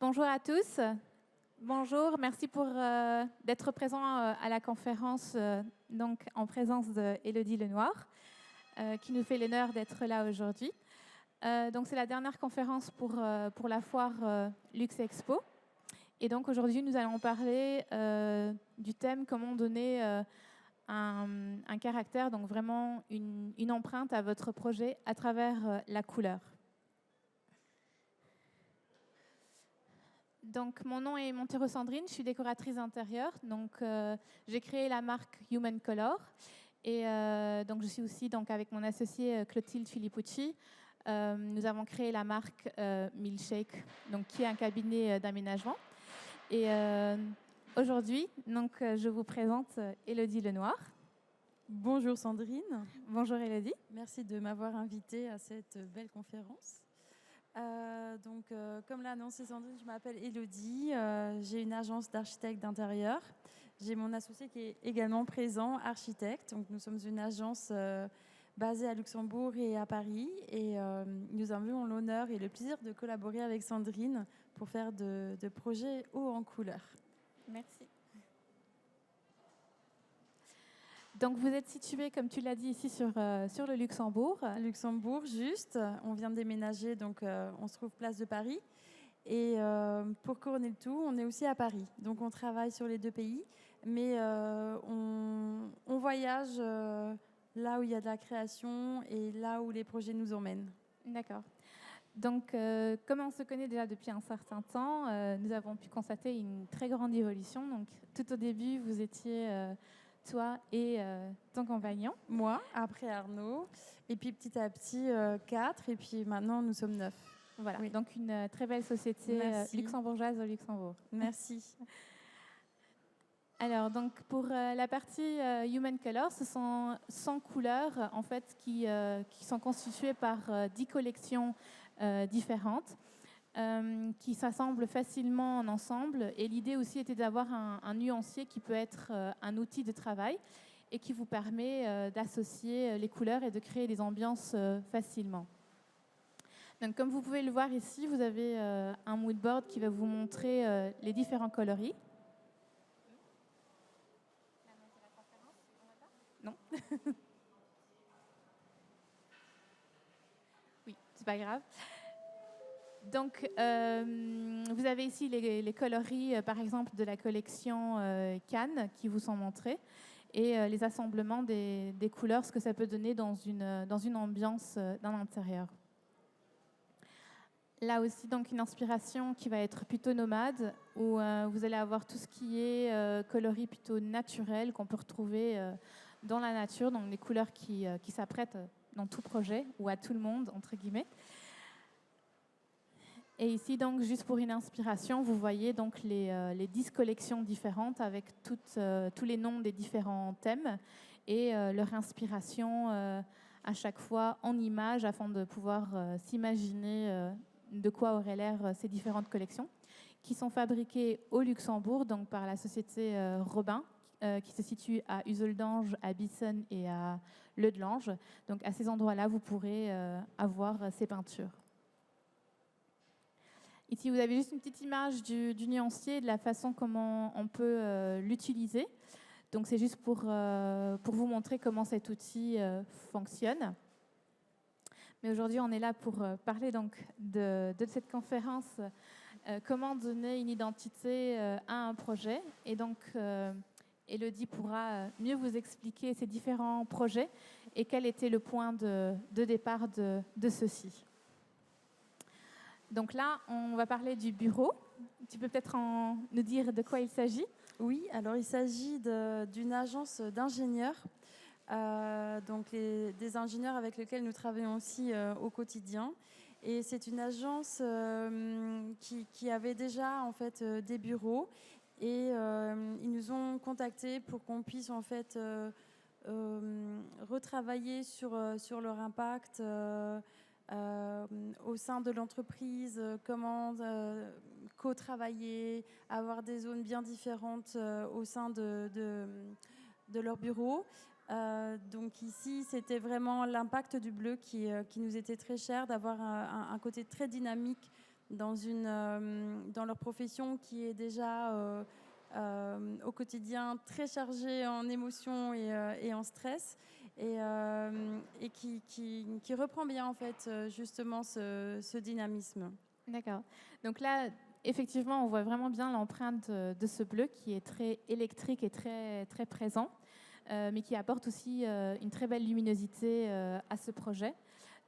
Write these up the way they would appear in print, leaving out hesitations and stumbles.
Bonjour à tous. Bonjour, merci pour d'être présent à la conférence donc en présence de Élodie Lenoir, qui nous fait l'honneur d'être là aujourd'hui. Donc c'est la dernière conférence pour la foire Luxe Expo. Et donc aujourd'hui, nous allons parler du thème comment donner un caractère, donc vraiment une empreinte à votre projet à travers la couleur. Donc, mon nom est Montero Sandrine, je suis décoratrice intérieure. Donc, j'ai créé la marque Human Color. Et donc, je suis aussi donc, avec mon associé Clotilde Filippucci. Nous avons créé la marque Milkshake, donc, qui est un cabinet d'aménagement. Et aujourd'hui, donc, je vous présente Élodie Lenoir. Bonjour Sandrine. Bonjour Élodie. Merci de m'avoir invitée à cette belle conférence. Comme l'a annoncé Sandrine, je m'appelle Élodie. J'ai une agence d'architectes d'intérieur. J'ai mon associé qui est également présent, architecte. Donc, nous sommes une agence basée à Luxembourg et à Paris. Et nous avons l'honneur et le plaisir de collaborer avec Sandrine pour faire de projets hauts en couleur. Merci. Donc, vous êtes situé, comme tu l'as dit, ici sur le Luxembourg. Luxembourg, juste. On vient de déménager, donc on se trouve place de Paris. Et pour couronner le tout, on est aussi à Paris. Donc, on travaille sur les deux pays. Mais on voyage là où il y a de la création et là où les projets nous emmènent. D'accord. Donc, comme on se connaît déjà depuis un certain temps, nous avons pu constater une très grande évolution. Donc, tout au début, vous étiez toi et ton compagnon. Moi, après Arnaud. Et puis petit à petit, 4. Et puis maintenant, nous sommes 9. Voilà, oui. Donc une très belle société luxembourgeoise au Luxembourg. Merci. Alors, donc pour la partie Human Color, ce sont 100 couleurs en fait qui sont constituées par 10 collections différentes. Qui s'assemblent facilement en ensemble. Et l'idée aussi était d'avoir un nuancier qui peut être un outil de travail et qui vous permet d'associer les couleurs et de créer des ambiances facilement. Donc, comme vous pouvez le voir ici, vous avez un moodboard qui va vous montrer les différents coloris. Non. Oui, c'est pas grave. Donc, vous avez ici les coloris, par exemple, de la collection Cannes qui vous sont montrés et les assemblements des couleurs, ce que ça peut donner dans une ambiance d'un intérieur. Là aussi, donc, une inspiration qui va être plutôt nomade, où vous allez avoir tout ce qui est coloris plutôt naturel qu'on peut retrouver dans la nature, donc les couleurs qui s'apprêtent dans tout projet ou à tout le monde, entre guillemets. Et ici, donc, juste pour une inspiration, vous voyez donc les 10 collections différentes avec tous les noms des différents thèmes et leur inspiration à chaque fois en images afin de pouvoir s'imaginer de quoi auraient l'air ces différentes collections qui sont fabriquées au Luxembourg, donc par la société Robin, qui se situe à Useldange, à Bissen et à Leudelange. Donc à ces endroits-là, vous pourrez avoir ces peintures. Ici, vous avez juste une petite image du nuancier, de la façon comment on peut l'utiliser. Donc, c'est juste pour vous montrer comment cet outil fonctionne. Mais aujourd'hui, on est là pour parler donc de cette conférence, comment donner une identité à un projet. Et donc, Élodie pourra mieux vous expliquer ces différents projets et quel était le point de départ de ceux-ci. Donc là, on va parler du bureau. Tu peux peut-être nous dire de quoi il s'agit ? Oui, alors il s'agit d'une agence d'ingénieurs, donc des ingénieurs avec lesquels nous travaillons aussi au quotidien. Et c'est une agence qui avait déjà en fait des bureaux et ils nous ont contactés pour qu'on puisse en fait retravailler sur leur impact. Au sein de l'entreprise, comment co-travailler, avoir des zones bien différentes au sein de leur bureau. Donc ici, c'était vraiment l'impact du bleu qui nous était très cher, d'avoir un côté très dynamique dans leur profession qui est déjà au quotidien très chargée en émotions et en stress, et qui reprend bien en fait justement ce dynamisme. D'accord. Donc là, effectivement, on voit vraiment bien l'empreinte de ce bleu qui est très électrique et très, très présent, mais qui apporte aussi une très belle luminosité à ce projet.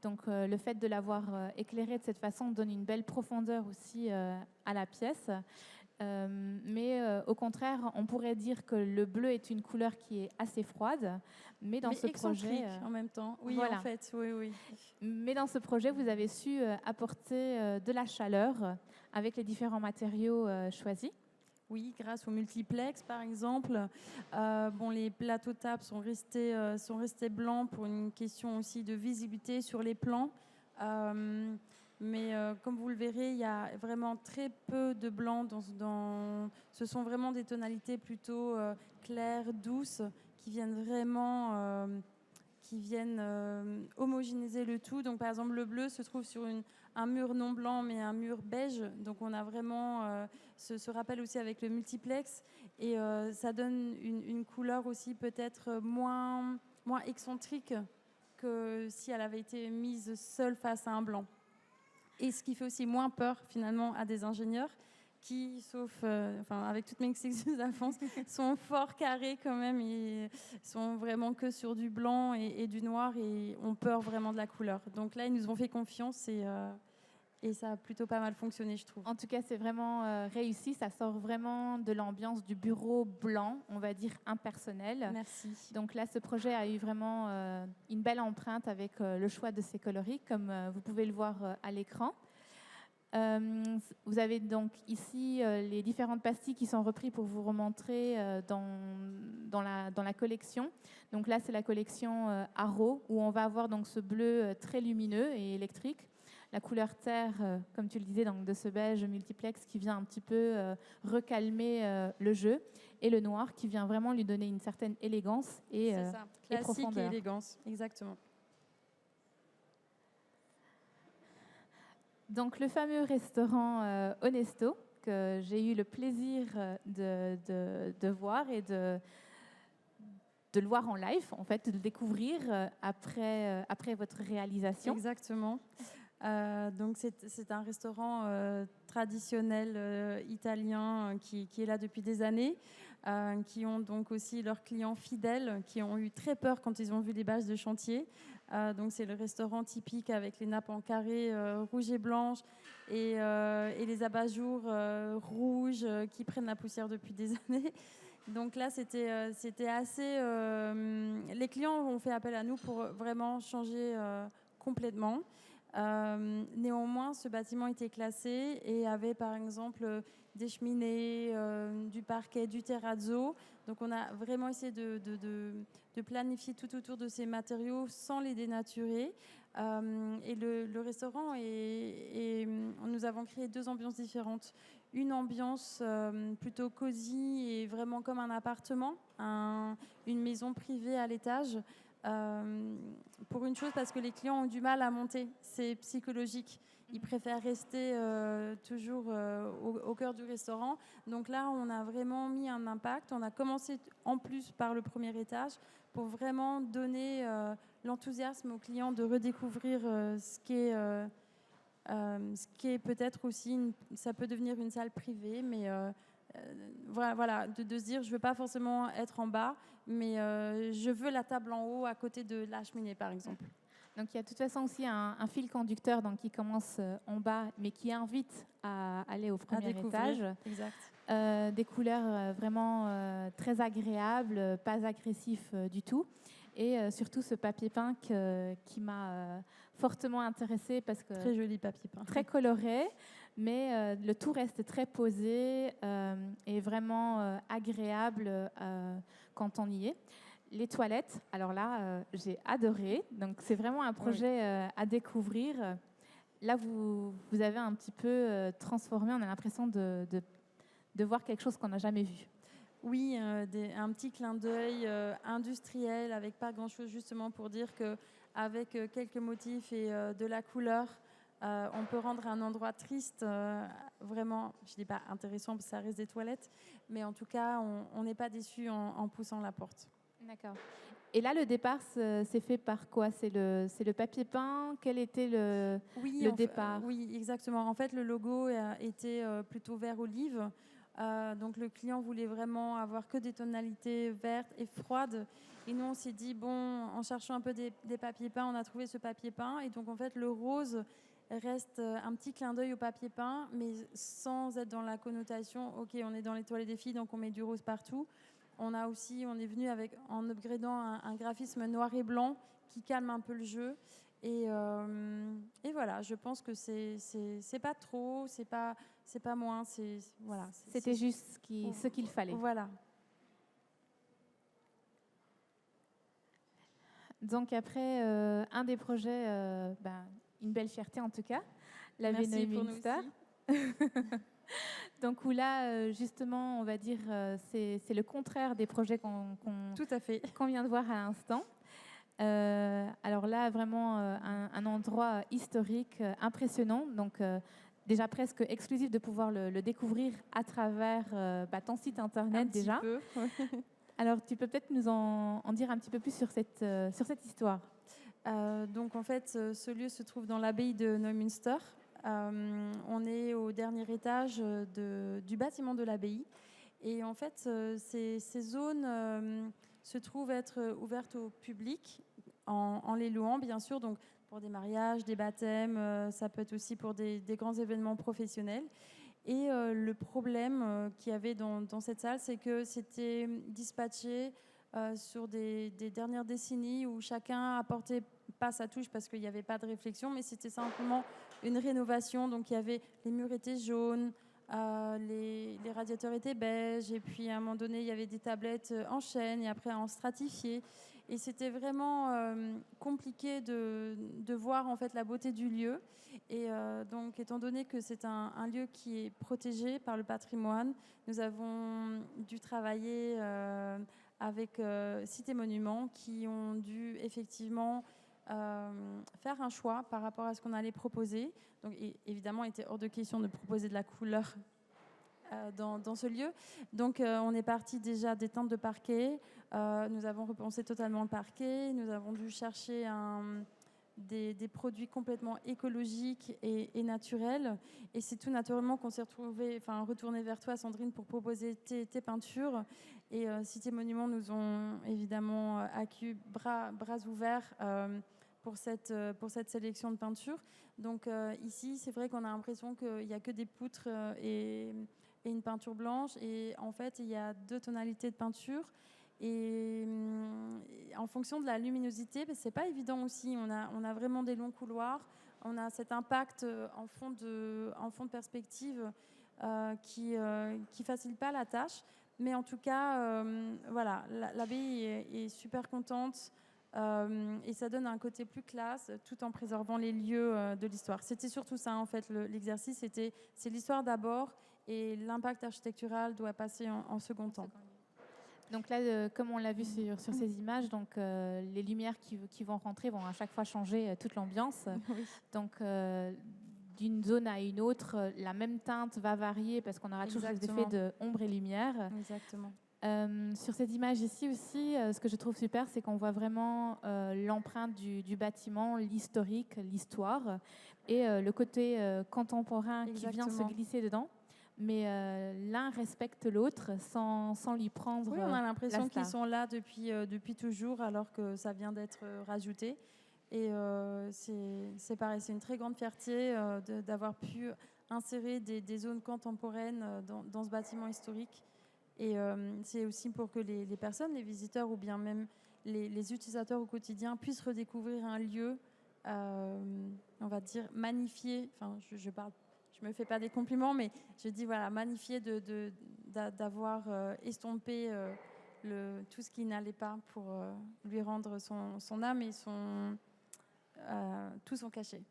Donc le fait de l'avoir éclairé de cette façon donne une belle profondeur aussi à la pièce. Mais au contraire, on pourrait dire que le bleu est une couleur qui est assez froide, mais dans ce projet, en même temps. Oui, voilà. en fait, oui. Mais dans ce projet, vous avez su apporter de la chaleur avec les différents matériaux choisis. Oui, grâce au multiplex, par exemple. Les plateaux de table sont restés blancs pour une question aussi de visibilité sur les plans. Mais comme vous le verrez, il y a vraiment très peu de blanc. Ce sont vraiment des tonalités plutôt claires, douces, qui viennent vraiment homogénéiser le tout. Donc, par exemple, le bleu se trouve sur un mur non blanc, mais un mur beige. Donc, on a vraiment ce rappel aussi avec le multiplex. Et ça donne une couleur aussi peut-être moins excentrique que si elle avait été mise seule face à un blanc. Et ce qui fait aussi moins peur finalement à des ingénieurs qui, sauf, avec toutes mes excuses d'avance, sont fort carrés quand même et sont vraiment que sur du blanc et du noir et ont peur vraiment de la couleur. Donc là, ils nous ont fait confiance et ça a plutôt pas mal fonctionné, je trouve. En tout cas, c'est vraiment réussi. Ça sort vraiment de l'ambiance du bureau blanc, on va dire impersonnel. Merci. Donc là, ce projet a eu vraiment une belle empreinte avec le choix de ces coloris, comme vous pouvez le voir à l'écran. Vous avez donc ici les différentes pastilles qui sont reprises pour vous remontrer dans la collection. Donc là, c'est la collection Haro, où on va avoir donc ce bleu très lumineux et électrique. La couleur terre, comme tu le disais, donc de ce beige multiplex qui vient un petit peu recalmer le jeu. Et le noir qui vient vraiment lui donner une certaine élégance et classique profondeur. Et élégance, exactement. Donc le fameux restaurant Onesto, que j'ai eu le plaisir de voir et de le voir en live, en fait, de le découvrir après votre réalisation. Exactement. Donc c'est un restaurant traditionnel italien qui est là depuis des années, qui ont donc aussi leurs clients fidèles qui ont eu très peur quand ils ont vu les bâches de chantier. Donc c'est le restaurant typique avec les nappes en carré rouges et blanches et les abat-jours rouges qui prennent la poussière depuis des années. Donc là, c'était assez... les clients ont fait appel à nous pour vraiment changer complètement. Néanmoins, ce bâtiment était classé et avait par exemple des cheminées, du parquet, du terrazzo. Donc on a vraiment essayé de planifier tout autour de ces matériaux sans les dénaturer. Et le restaurant, nous avons créé 2 ambiances différentes. Une ambiance plutôt cosy et vraiment comme un appartement, une maison privée à l'étage. Pour une chose, parce que les clients ont du mal à monter, c'est psychologique. Ils préfèrent rester toujours au cœur du restaurant. Donc là, on a vraiment mis un impact. On a commencé en plus par le premier étage pour vraiment donner l'enthousiasme aux clients de redécouvrir ce qui est peut-être aussi, ça peut devenir une salle privée, mais voilà, de se dire, je ne veux pas forcément être en bas, mais je veux la table en haut à côté de la cheminée, par exemple. Donc il y a de toute façon aussi un fil conducteur donc, qui commence en bas, mais qui invite à aller au premier étage. Exact. Des couleurs vraiment très agréables, pas agressifs du tout. Et surtout ce papier peint qui m'a fortement intéressée parce que... Très joli papier peint. Très coloré, mais le tout reste très posé et vraiment agréable quand on y est. Les toilettes, alors là, j'ai adoré. Donc, c'est vraiment un projet à découvrir. Là, vous avez un petit peu transformé. On a l'impression de voir quelque chose qu'on n'a jamais vu. Oui, un petit clin d'œil industriel avec pas grand-chose justement pour dire qu'avec quelques motifs et de la couleur, On peut rendre un endroit triste vraiment, je ne dis pas intéressant parce que ça reste des toilettes, mais en tout cas, on n'est pas déçu en poussant la porte. D'accord. Et là, le départ, c'est fait par quoi? C'est le papier peint? Quel était le départ? Oui, exactement. En fait, le logo était plutôt vert olive. Donc, le client voulait vraiment avoir que des tonalités vertes et froides. Et nous, on s'est dit, bon, en cherchant un peu des papiers peints, on a trouvé ce papier peint. Et donc, en fait, le rose reste un petit clin d'œil au papier peint, mais sans être dans la connotation, OK, on est dans les toilettes des filles, donc on met du rose partout. On est venu en upgradant un graphisme noir et blanc qui calme un peu le jeu. Et voilà, je pense que c'est pas trop, c'est pas moins, voilà. C'était juste ce qu'il fallait. Voilà. Donc après, un des projets, une belle fierté en tout cas, la Merci pour nous aussi. Donc où là, justement, on va dire, c'est le contraire des projets Tout à fait. qu'on vient de voir à l'instant. Alors là, vraiment un endroit historique impressionnant. Donc déjà presque exclusif de pouvoir le découvrir à travers ton site internet déjà. Peu. Alors tu peux peut-être nous en dire un petit peu plus sur cette histoire. Donc en fait, ce lieu se trouve dans l'abbaye de Neumünster. On est au dernier étage du bâtiment de l'abbaye. Et en fait, ces zones se trouvent être ouvertes au public en les louant, bien sûr. Donc pour des mariages, des baptêmes, ça peut être aussi pour des grands événements professionnels. Et le problème qu'il y avait dans cette salle, c'est que c'était dispatché sur des dernières décennies où chacun apportait pas sa touche parce qu'il n'y avait pas de réflexion, mais c'était simplement une rénovation. Donc il y avait, les murs étaient jaunes, les radiateurs étaient beiges, et puis à un moment donné, il y avait des tablettes en chêne et après en stratifié. Et c'était vraiment compliqué de voir en fait la beauté du lieu. Et donc, étant donné que c'est un lieu qui est protégé par le patrimoine, nous avons dû travailler avec Cité Monuments qui ont dû effectivement faire un choix par rapport à ce qu'on allait proposer. Donc, évidemment, il était hors de question de proposer de la couleur dans ce lieu. Donc, on est parti déjà des teintes de parquet. Nous avons repensé totalement le parquet. Nous avons dû chercher des produits complètement écologiques et naturels. Et c'est tout naturellement qu'on s'est retourné vers toi, Sandrine, pour proposer tes peintures. Et Cité Monuments nous ont évidemment accueillis bras ouverts pour cette sélection de peintures. Donc ici, c'est vrai qu'on a l'impression qu'il n'y a que des poutres et une peinture blanche. Et en fait, il y a 2 tonalités de peinture. Et en fonction de la luminosité, c'est pas évident aussi. On a vraiment des longs couloirs. On a cet impact en fond de perspective qui facilite pas la tâche. Mais en tout cas, voilà, l'abbaye est super contente et ça donne un côté plus classe tout en préservant les lieux de l'histoire. C'était surtout ça en fait l'exercice. C'est l'histoire d'abord et l'impact architectural doit passer en second temps. Donc là, comme on l'a vu sur ces images, donc, les lumières qui vont rentrer vont à chaque fois changer toute l'ambiance. Oui. Donc d'une zone à une autre, la même teinte va varier parce qu'on aura toujours des effets de ombre et lumière. Exactement. Sur cette image ici aussi, ce que je trouve super, c'est qu'on voit vraiment l'empreinte du bâtiment, l'historique, l'histoire et le côté contemporain qui vient se glisser dedans. Mais l'un respecte l'autre sans lui prendre. Oui, on a l'impression qu'ils sont là depuis toujours, alors que ça vient d'être rajouté. Et c'est pareil, c'est une très grande fierté d'avoir pu insérer des zones contemporaines dans ce bâtiment historique. Et c'est aussi pour que les personnes, les visiteurs ou bien même les utilisateurs au quotidien puissent redécouvrir un lieu, on va dire, magnifié. Enfin, je me fais pas des compliments, mais je dis voilà, magnifié d'avoir estompé tout ce qui n'allait pas pour lui rendre son âme et tout son cachet.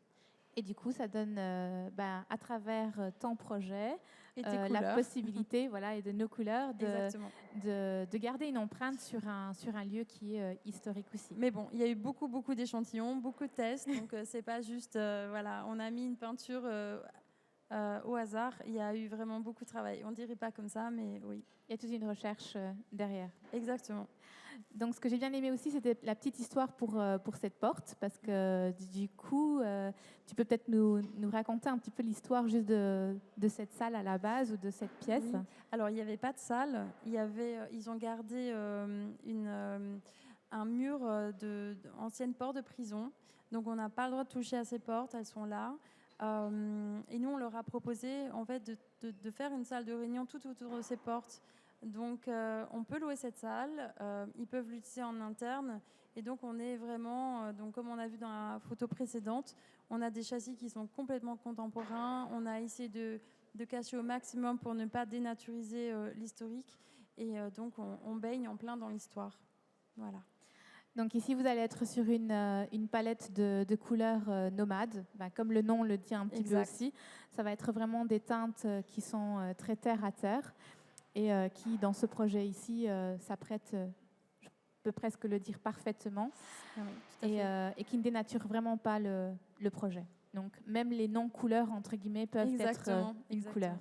Et du coup, ça donne, à travers ton projet, Et tes la couleurs. possibilité, voilà, et de nos couleurs, Exactement. de garder une empreinte sur un lieu qui est historique aussi. Mais bon, il y a eu beaucoup d'échantillons, beaucoup de tests, donc c'est pas juste, voilà, on a mis une peinture au hasard. Il y a eu vraiment beaucoup de travail. On dirait pas comme ça, mais oui. Il y a toute une recherche derrière. Exactement. Donc, ce que j'ai bien aimé aussi, c'était la petite histoire pour cette porte, parce que du coup, tu peux peut-être nous raconter un petit peu l'histoire juste de cette salle à la base ou de cette pièce. Oui. Alors, il n'y avait pas de salle. Ils ont gardé un mur d'anciennes portes de prison. Donc, on n'a pas le droit de toucher à ces portes. Elles sont là. Et nous, on leur a proposé en fait de faire une salle de réunion tout autour de ces portes. Donc, on peut louer cette salle. Ils peuvent l'utiliser en interne. Et donc, on est vraiment, donc comme on a vu dans la photo précédente, on a des châssis qui sont complètement contemporains. On a essayé de cacher au maximum pour ne pas dénaturiser l'historique. Et donc, on baigne en plein dans l'histoire. Voilà. Donc ici, vous allez être sur une palette de couleurs nomades, comme le nom le dit un petit peu aussi. Ça va être vraiment des teintes qui sont très terre à terre et qui, dans ce projet ici, s'apprêtent, je peux presque le dire parfaitement, et qui ne dénaturent vraiment pas le projet. Donc même les non-couleurs, entre guillemets, peuvent être une couleur.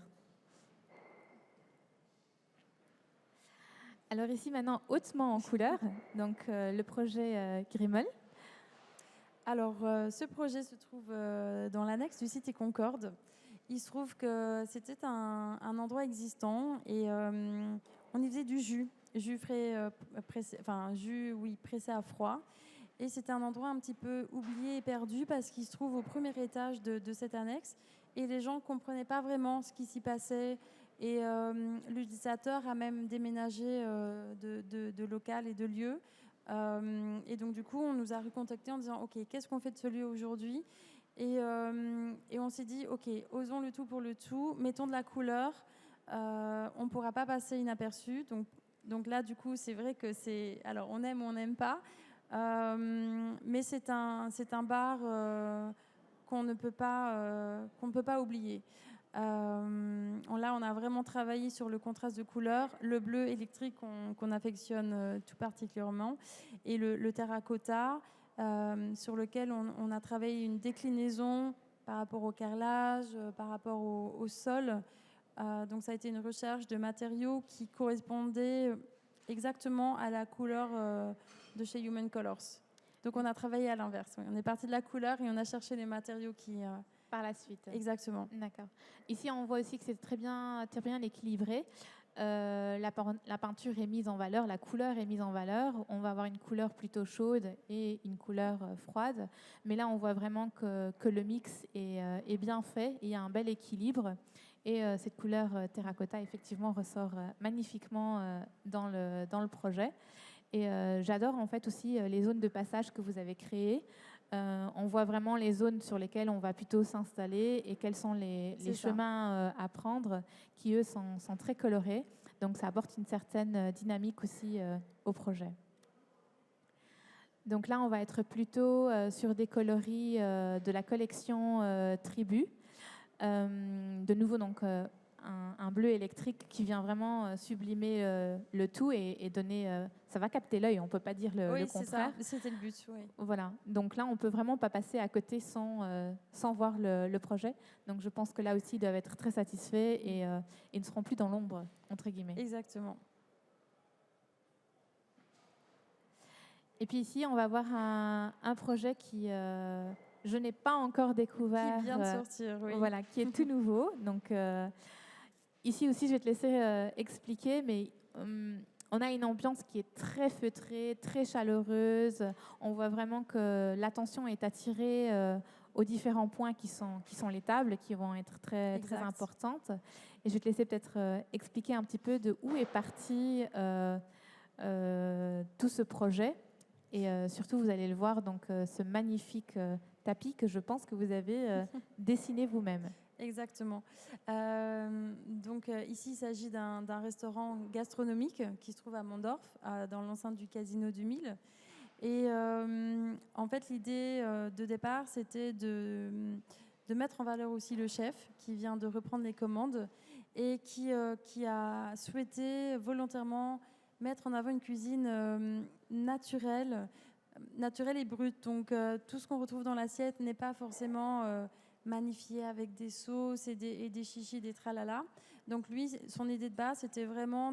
Alors ici maintenant hautement en couleur, donc le projet Grimmel. Alors ce projet se trouve dans l'annexe du Cité Concorde. Il se trouve que c'était un endroit existant et on y faisait du jus frais, pressé à froid. Et c'était un endroit un petit peu oublié et perdu parce qu'il se trouve au premier étage de cette annexe et les gens ne comprenaient pas vraiment ce qui s'y passait. Et l'utilisateur a même déménagé de local et de lieu. Et donc, du coup, on nous a recontactés en disant « Ok, qu'est-ce qu'on fait de ce lieu aujourd'hui ?» et on s'est dit « Ok, osons le tout pour le tout, mettons de la couleur. On ne pourra pas passer inaperçu. » Donc là, du coup, c'est vrai que c'est... Alors, on aime ou on n'aime pas. Mais c'est un bar qu'on ne peut pas oublier. Là, on a vraiment travaillé sur le contraste de couleurs, le bleu électrique qu'on affectionne tout particulièrement, et le terracotta, sur lequel on a travaillé une déclinaison par rapport au carrelage, par rapport au sol. Donc ça a été une recherche de matériaux qui correspondaient exactement à la couleur de chez Human Colors. Donc on a travaillé à l'inverse. Oui. On est parti de la couleur et on a cherché les matériaux qui... Par la suite. Exactement. D'accord. Ici, on voit aussi que c'est très bien équilibré. La peinture est mise en valeur, la couleur est mise en valeur. On va avoir une couleur plutôt chaude et une couleur froide. Mais là, on voit vraiment que le mix est bien fait. Il y a un bel équilibre. Et cette couleur terracotta, effectivement, ressort magnifiquement dans le projet. Et j'adore en fait aussi les zones de passage que vous avez créées. On voit vraiment les zones sur lesquelles on va plutôt s'installer et quels sont les chemins à prendre qui, eux, sont très colorés. Donc, ça apporte une certaine dynamique aussi au projet. Donc là, on va être plutôt sur des coloris de la collection Tribu. De nouveau, donc, un bleu électrique qui vient vraiment sublimer le tout et donner... ça va capter l'œil, on ne peut pas dire le contraire. Oui, c'était le but, oui. Voilà, donc là, on ne peut vraiment pas passer à côté sans voir le projet. Donc je pense que là aussi, ils doivent être très satisfaits et ils ne seront plus dans l'ombre, entre guillemets. Exactement. Et puis ici, on va voir un projet qui... je n'ai pas encore découvert. Qui vient de sortir, oui. Voilà, qui est tout nouveau. Donc... ici aussi, je vais te laisser expliquer, mais on a une ambiance qui est très feutrée, très chaleureuse. On voit vraiment que l'attention est attirée aux différents points qui sont les tables, qui vont être très importantes. Et je vais te laisser peut-être expliquer un petit peu de où est parti tout ce projet. Et surtout, vous allez le voir, donc, ce magnifique tapis que je pense que vous avez dessiné vous-même. Exactement. Donc ici, il s'agit d'un restaurant gastronomique qui se trouve à Mondorf, dans l'enceinte du Casino du Mille. Et en fait, l'idée de départ, c'était de mettre en valeur aussi le chef qui vient de reprendre les commandes et qui a souhaité volontairement mettre en avant une cuisine naturelle et brute. Donc tout ce qu'on retrouve dans l'assiette n'est pas forcément magnifié avec des sauces et des chichis, des tralala. Donc lui, son idée de base, c'était vraiment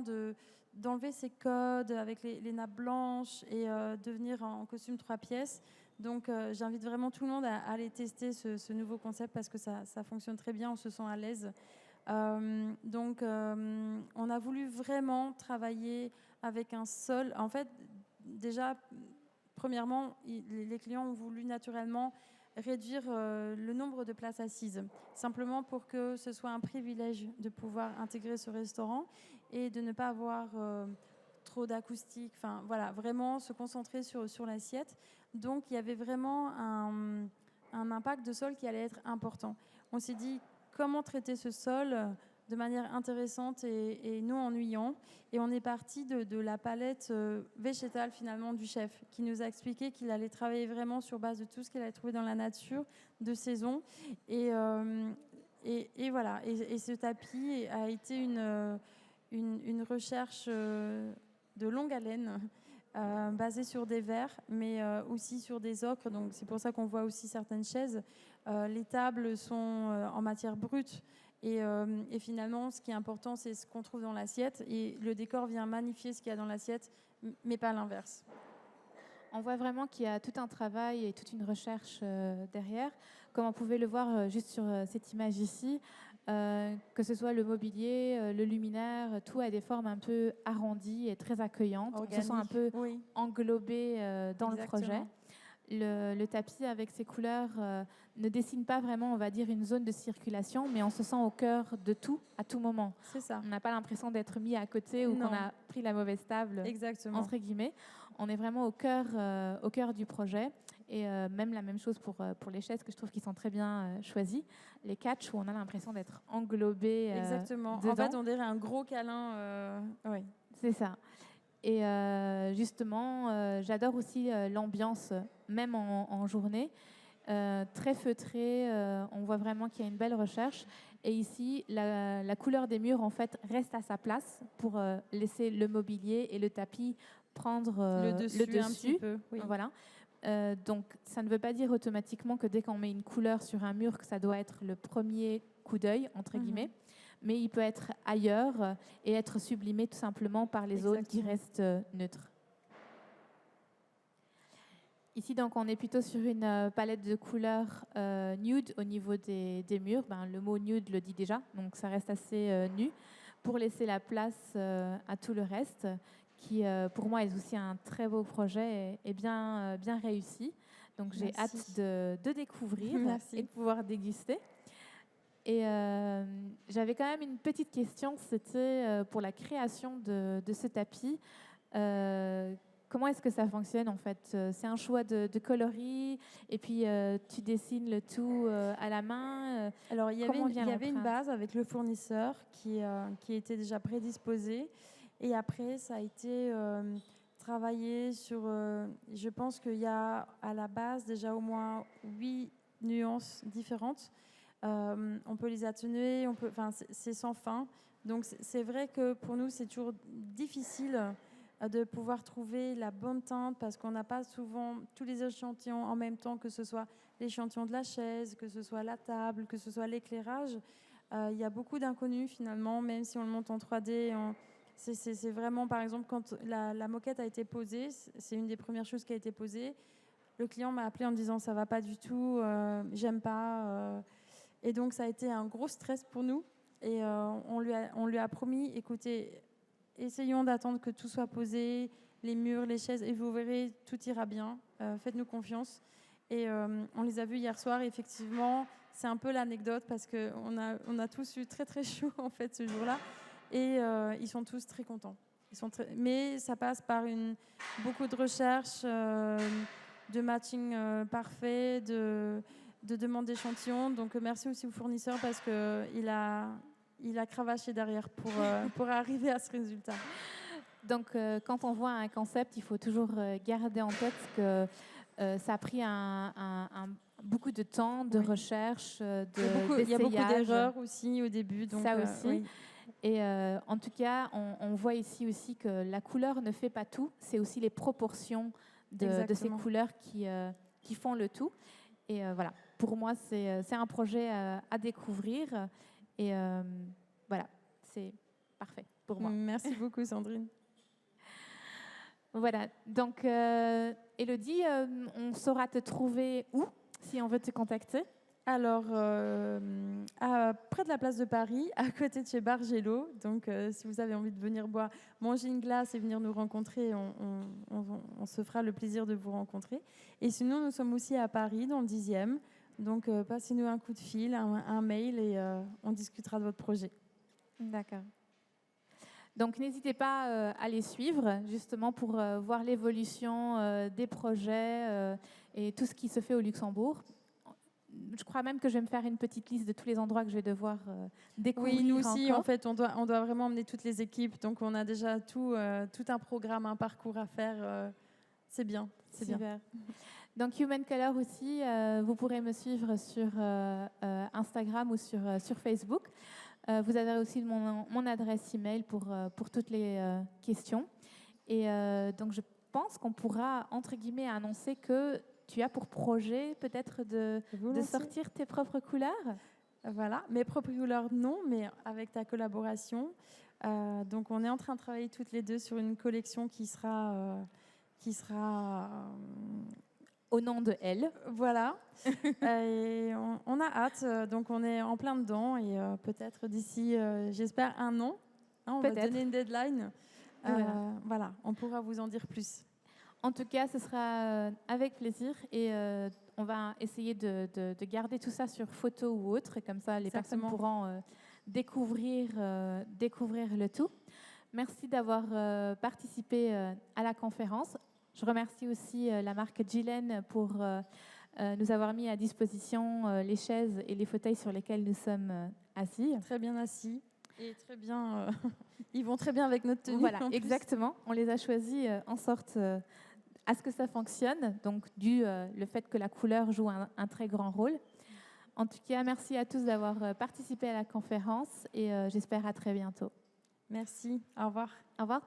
d'enlever ses codes avec les nappes blanches et de venir en costume 3 pièces. Donc j'invite vraiment tout le monde à aller tester ce nouveau concept parce que ça fonctionne très bien, on se sent à l'aise. Donc on a voulu vraiment travailler avec un sol. En fait, déjà, premièrement, les clients ont voulu naturellement réduire le nombre de places assises, simplement pour que ce soit un privilège de pouvoir intégrer ce restaurant et de ne pas avoir trop d'acoustique. Enfin, voilà, vraiment se concentrer sur l'assiette. Donc, il y avait vraiment un impact de sol qui allait être important. On s'est dit, comment traiter ce sol de manière intéressante et non ennuyant. Et on est parti de la palette végétale finalement du chef qui nous a expliqué qu'il allait travailler vraiment sur base de tout ce qu'il allait trouver dans la nature de saison. Et voilà. Et ce tapis a été une recherche de longue haleine basée sur des verres, mais aussi sur des ocres. Donc c'est pour ça qu'on voit aussi certaines chaises. Les tables sont en matière brute. Et finalement, ce qui est important, c'est ce qu'on trouve dans l'assiette. Et le décor vient magnifier ce qu'il y a dans l'assiette, mais pas l'inverse. On voit vraiment qu'il y a tout un travail et toute une recherche derrière. Comme on pouvait le voir juste sur cette image ici, que ce soit le mobilier, le luminaire, tout a des formes un peu arrondies et très accueillantes. Organique. On se sent un peu englobé dans Exactement. le projet. Le tapis avec ses couleurs ne dessine pas vraiment, on va dire, une zone de circulation, mais on se sent au cœur de tout, à tout moment. C'est ça. On n'a pas l'impression d'être mis à côté ou qu'on a pris la mauvaise table, exactement, entre guillemets. On est vraiment au cœur du projet. Et même la même chose pour les chaises, que je trouve qu'ils sont très bien choisies. Les catchs, où on a l'impression d'être englobé exactement. dedans. En fait, on dirait un gros câlin. Oui. C'est ça. Et justement, j'adore aussi l'ambiance, même en journée. Très feutrée, on voit vraiment qu'il y a une belle recherche. Et ici, la couleur des murs, en fait, reste à sa place pour laisser le mobilier et le tapis prendre le dessus. Un petit peu, oui. Voilà. Donc, ça ne veut pas dire automatiquement que dès qu'on met une couleur sur un mur, que ça doit être le premier coup d'œil, entre guillemets. Mais il peut être ailleurs et être sublimé tout simplement par les zones qui restent neutres. Ici, donc, on est plutôt sur une palette de couleurs nude au niveau des murs. Le mot nude le dit déjà, donc ça reste assez nu pour laisser la place à tout le reste, qui, pour moi, est aussi un très beau projet et bien réussi. Donc, j'ai hâte de découvrir et de pouvoir déguster. Et j'avais quand même une petite question, c'était pour la création de ce tapis. Comment est-ce que ça fonctionne en fait? C'est un choix de coloris et puis tu dessines le tout à la main. Alors il y avait une base avec le fournisseur qui était déjà prédisposée et après ça a été travaillé sur. Je pense qu'il y a à la base déjà au moins 8 nuances différentes. On peut les atténuer, c'est sans fin. Donc c'est vrai que pour nous c'est toujours difficile de pouvoir trouver la bonne teinte parce qu'on n'a pas souvent tous les échantillons en même temps, que ce soit l'échantillon de la chaise, que ce soit la table, que ce soit l'éclairage. Il y a beaucoup d'inconnus finalement, même si on le monte en 3D. C'est vraiment, par exemple, quand la moquette a été posée, c'est une des premières choses qui a été posée. Le client m'a appelé en me disant ça va pas du tout, j'aime pas. Et donc ça a été un gros stress pour nous. Et on lui a promis, écoutez, essayons d'attendre que tout soit posé, les murs, les chaises, et vous verrez, tout ira bien. Faites-nous confiance. Et on les a vus hier soir. Et effectivement, c'est un peu l'anecdote parce qu'on a tous eu très très chaud en fait ce jour-là. Et ils sont tous très contents. Mais ça passe par beaucoup de recherches, de matching parfait, de demande d'échantillons. Donc merci aussi au fournisseur parce qu'il a cravaché derrière pour arriver à ce résultat. Donc, quand on voit un concept, il faut toujours garder en tête que ça a pris beaucoup de temps, de recherche, il y a beaucoup d'erreurs aussi au début. Donc, ça aussi. Oui. Et en tout cas, on voit ici aussi que la couleur ne fait pas tout. C'est aussi les proportions de ces couleurs qui font le tout. Et voilà, pour moi, c'est un projet à découvrir. Et voilà, c'est parfait pour moi. Merci beaucoup, Sandrine. Voilà, donc Élodie, on saura te trouver où si on veut te contacter? Alors, près de la place de Paris, à côté de chez Bargello. Donc, si vous avez envie de venir manger une glace et venir nous rencontrer, on se fera le plaisir de vous rencontrer. Et sinon, nous sommes aussi à Paris, dans le 10e. Donc, passez-nous un coup de fil, un mail et on discutera de votre projet. D'accord. Donc, n'hésitez pas à les suivre, justement, pour voir l'évolution des projets et tout ce qui se fait au Luxembourg. Je crois même que je vais me faire une petite liste de tous les endroits que je vais devoir découvrir. Oui, nous aussi, encore. en fait, on doit vraiment emmener toutes les équipes. Donc, on a déjà tout un programme, un parcours à faire. C'est bien, c'est bien. Donc, Human Color aussi, vous pourrez me suivre sur Instagram ou sur Facebook. Vous avez aussi mon adresse email pour toutes les questions. Et donc, je pense qu'on pourra, entre guillemets, annoncer que tu as pour projet peut-être de sortir tes propres couleurs. Voilà, mes propres couleurs, non, mais avec ta collaboration. Donc, on est en train de travailler toutes les deux sur une collection qui sera au nom de elle. Voilà. Et on a hâte. Donc, on est en plein dedans. Et peut-être d'ici, j'espère, un an, on va donner une deadline. Voilà, on pourra vous en dire plus. En tout cas, ce sera avec plaisir. Et on va essayer de garder tout ça sur photo ou autre. Et comme ça, les personnes pourront découvrir le tout. Merci d'avoir participé à la conférence. Je remercie aussi la marque Gillen pour nous avoir mis à disposition les chaises et les fauteuils sur lesquels nous sommes assis. Très bien assis et très bien. Ils vont très bien avec notre tenue. Voilà, exactement. On les a choisis en sorte à ce que ça fonctionne, donc le fait que la couleur joue un très grand rôle. En tout cas, merci à tous d'avoir participé à la conférence et j'espère à très bientôt. Merci. Au revoir. Au revoir.